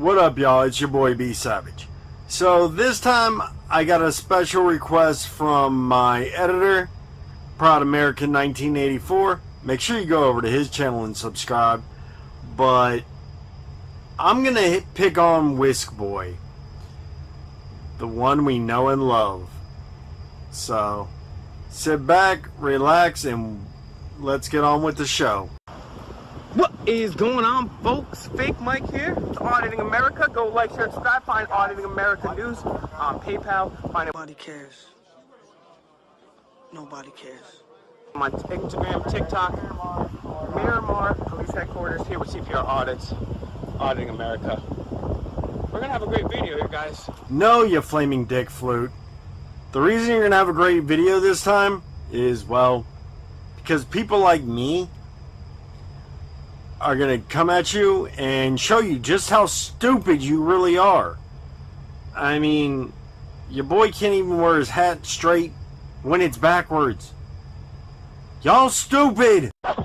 What up, y'all? It's your boy B Savage. So this time I got a special request from my editor, Proud American 1984. Make sure you go over to his channel and subscribe. But I'm gonna pick on Whisk Boy, the one we know and love. So sit back, relax, and let's get on with the show. What is going on, folks? Fake Mike here. It's Auditing America. Go like, share, subscribe. Find Auditing America News on PayPal. Find it. Nobody cares. Nobody cares. On Instagram, TikTok, Miramar Police Headquarters here with CPR Audits, Auditing America. We're gonna have a great video here, guys. No, you flaming dick flute. The reason you're gonna have a great video this time is, well, because people like me are gonna come at you and show you just how stupid you really are. I mean, your boy can't even wear his hat straight when it's backwards. Y'all stupid! How's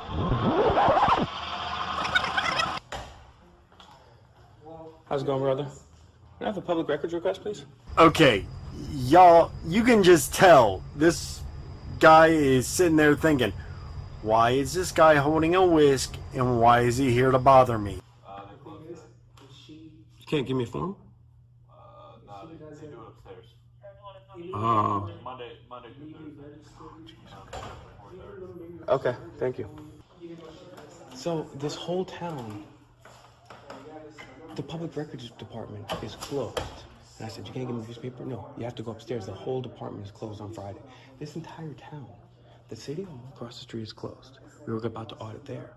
it going, brother? Can I have a public records request, please? Okay, y'all, you can just tell this guy is sitting there thinking, why is this guy holding a whisk and why is he here to bother me? You can't give me a form? No, they do it upstairs. Monday Okay, thank you. So, this whole town, the public records department is closed. And I said, you can't give me a piece of paper? No, you have to go upstairs. The whole department is closed on Friday. This entire town, the city hall across the street is closed. We were about to audit there.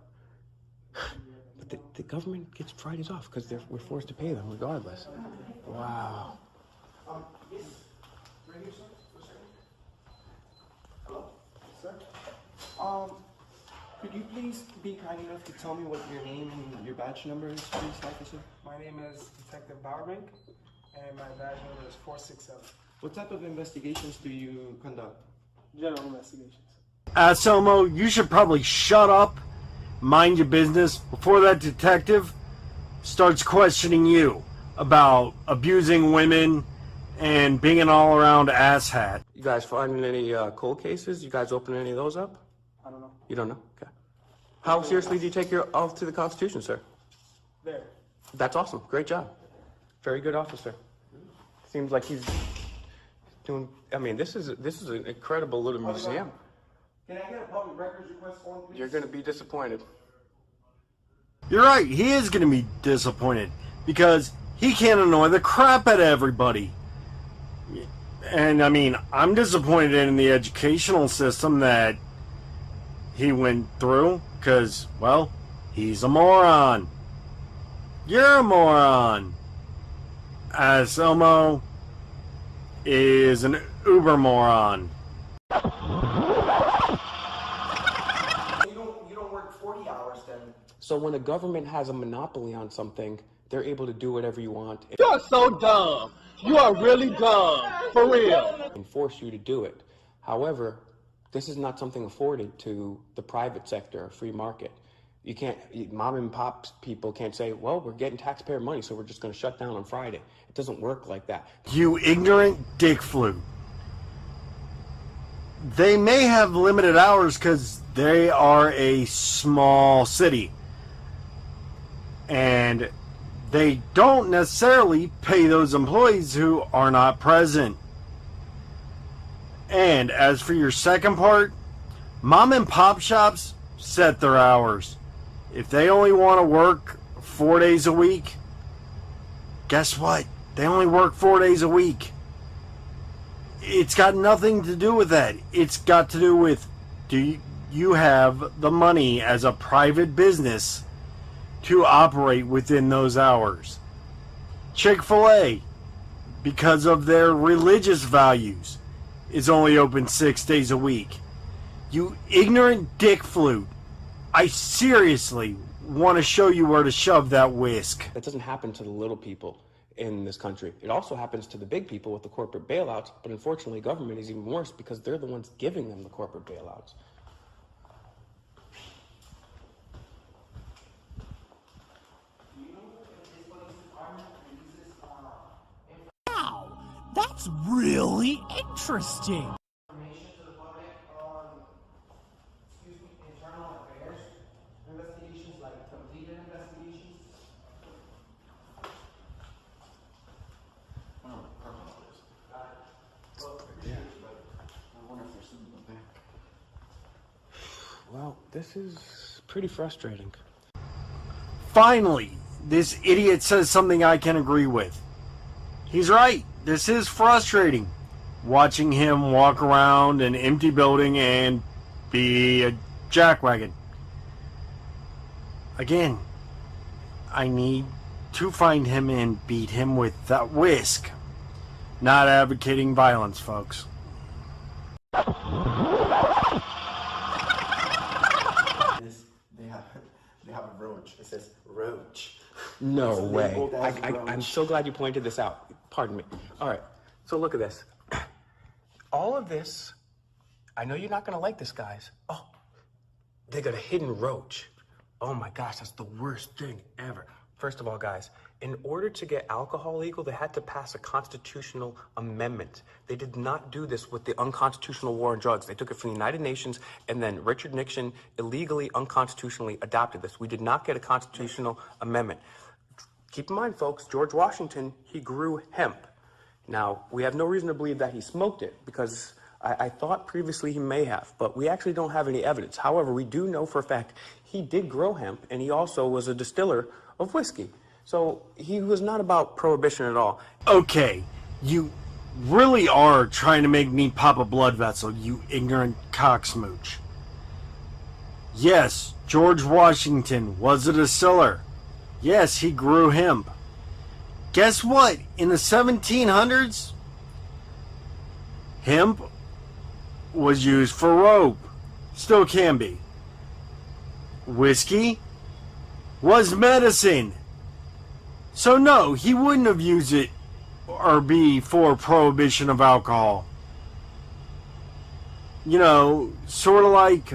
But the government gets Fridays off because we're forced to pay them regardless. Wow. Hello, sir. Could you please be kind enough to tell me what your name and your badge number is, please, officer? My name is Detective Bowerbank, and my badge number is 467. What type of investigations do you conduct? General investigations. Elmo, you should probably shut up, mind your business, before that detective starts questioning you about abusing women and being an all-around asshat. You guys finding any cold cases? You guys opening any of those up? I don't know. You don't know? Okay. How seriously do you take your oath to the Constitution, sir? There. That's awesome. Great job. Very good officer. Seems like he's doing. I mean, this is an incredible little museum. Can I get a public records request form, please? You're gonna be disappointed. You're right, he is going to be disappointed because he can't annoy the crap out of everybody. And I mean, I'm disappointed in the educational system that he went through because, well, he's a moron. You're a moron. Elmo is an uber moron. You don't work 40 hours then. So when the government has a monopoly on something, they're able to do whatever you want. You're so dumb. You are really dumb. For real. And force you to do it. However, this is not something afforded to the private sector or free market. You can't, mom and pop people can't say, well, we're getting taxpayer money, so we're just going to shut down on Friday. It doesn't work like that. You ignorant dick flute. They may have limited hours because they are a small city. And they don't necessarily pay those employees who are not present. And as for your second part, mom and pop shops set their hours. If they only want to work 4 days a week, guess what? They only work 4 days a week. It's got nothing to do with that. It's got to do with, do you have the money as a private business to operate within those hours? Chick-fil-A, because of their religious values, is only open 6 days a week. You ignorant dick flute. I seriously want to show you where to shove that whisk. That doesn't happen to the little people in this country. It also happens to the big people with the corporate bailouts, but unfortunately government is even worse because they're the ones giving them the corporate bailouts. Do you know if this police department That's really interesting. Information to the public on, internal affairs investigations, like completed investigations. I don't know what the purpose is. I wonder if there's something in the back. Well, this is pretty frustrating. Finally, this idiot says something I can agree with. He's right. This is frustrating. Watching him walk around an empty building and be a jackwagon. Again, I need to find him and beat him with that whisk. Not advocating violence, folks. They have a roach. It says roach. No It's way. labeled as I'm roach. so glad you pointed this out. Pardon me. All right. So look at this. All of this, I know you're not going to like this, guys. Oh, they got a hidden roach. Oh my gosh, that's the worst thing ever. First of all, guys, in order to get alcohol legal, they had to pass a constitutional amendment. They did not do this with the unconstitutional war on drugs. They took it from the United Nations, and then Richard Nixon illegally, unconstitutionally adopted this. We did not get a constitutional amendment. Keep in mind, folks, George Washington, he grew hemp. Now, we have no reason to believe that he smoked it, because I thought previously he may have, but we actually don't have any evidence. However, we do know for a fact he did grow hemp, and he also was a distiller of whiskey. So he was not about prohibition at all. Okay, you really are trying to make me pop a blood vessel, you ignorant cocksmooch. Yes, George Washington was a distiller. Yes, he grew hemp. Guess what? In the 1700s, hemp was used for rope. Still can be. Whiskey was medicine. So no, he wouldn't have used it or be for prohibition of alcohol. You know, sort of like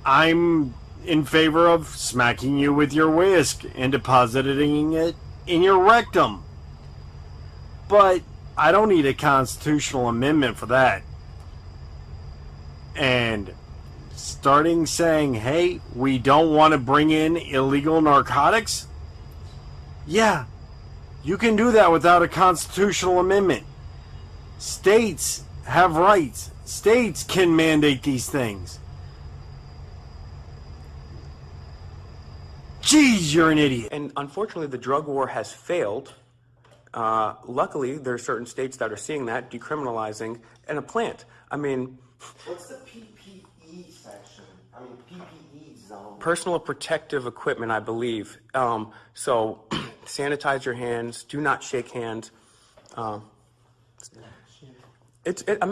I'm in favor of smacking you with your whisk and depositing it in your rectum. But I don't need a constitutional amendment for that. And starting saying, hey, we don't want to bring in illegal narcotics? Yeah, you can do that without a constitutional amendment. States have rights. States can mandate these things. Jeez, you're an idiot. And unfortunately, the drug war has failed. Luckily, there are certain states that are seeing that, decriminalizing in a plant. I mean, What's the PPE section? I mean, PPE zone. personal protective equipment, I believe. So sanitize your hands, do not shake hands. I'm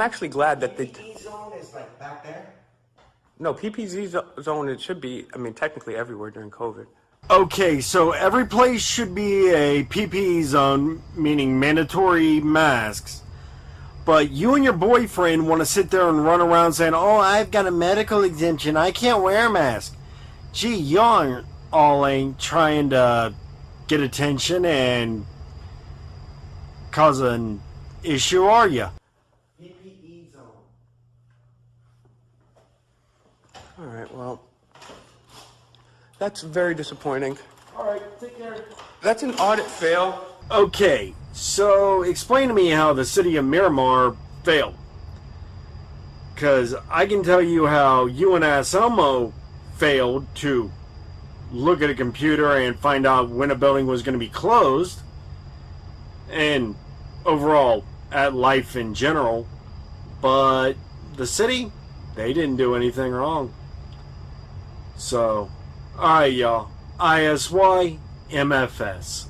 actually glad that they... PPE zone is like back there? No, PPZ zone, it should be, I mean, technically everywhere during COVID. Okay, so every place should be a PPE zone, meaning mandatory masks. But you and your boyfriend want to sit there and run around saying, oh, I've got a medical exemption, I can't wear a mask. Gee, y'all all ain't trying to get attention and cause an issue, are ya? PPE zone. All right, well, that's very disappointing. All right, take care. That's an audit fail. Okay, so explain to me how the city of Miramar failed. Because I can tell you how UNS Elmo failed to look at a computer and find out when a building was going to be closed. And overall, at life in general. But the city, they didn't do anything wrong. So, alright y'all. ISY MFS.